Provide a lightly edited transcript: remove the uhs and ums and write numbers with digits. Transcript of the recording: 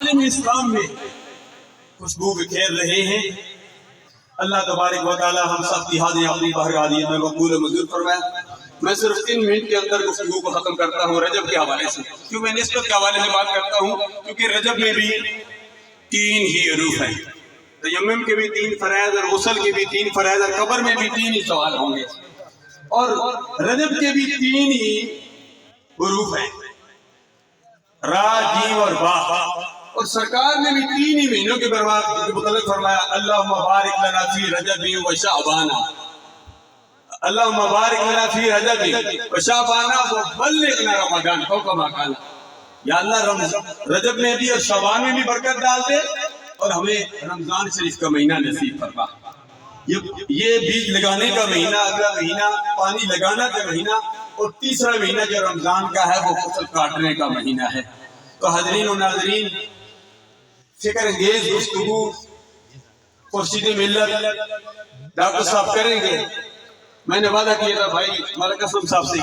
आलम इस्लाम में खुशबू बिखेर रहे हैं। अल्लाह तबारक व तआला हम सब की हाज़िरी अपनी बारगाह में मकबूल व मंजूर फरमाए। मैं सिर्फ 3 मिनट के अंदर गुफ्तगू को खत्म करता हूँ रजब के हवाले से। क्यों मैं निस्बत के हवाले से बात करता हूँ? क्योंकि रजब में भी 3 ही हरूफ हैं। तयम्मुम के भी 3 फराइज़ और गुस्ल के भी 3 फराइज़ और कब्र में भी 3 ही सवाल होंगे। और रजब के भी 3 ही हरूफ हैं, रा, जीम और बा। और सरकार ने भी 3 ही महीनों के बर्बाद मुतल्लिक़ फरमाया, अल्लाहुम्मा बारिक लना फी रजबी व शअबाना, अल्लाहुम्मा बारिक लना फी रजबी व शअबाना व बल्लिगना रमज़ान फौक़ मा कान। या अल्लाह रजब में भी और शअबान में भी बरकत डाल दे और हमें रमजान शरीफ का महीना नसीब फरमा। ये बीज लगाने का महीना, अगला महीना पानी लगाना का महीना, और तीसरा महीना जो रमजान का है वो फसल काटने का महीना है। तो हाज़रीन और नाज़रीन, फिक्र अंगेज गुफ्तगू खुर्शीद मिल्लत डॉक्टर साहब करेंगे। मैंने वादा किया था भाई मौलाना कसम साहब से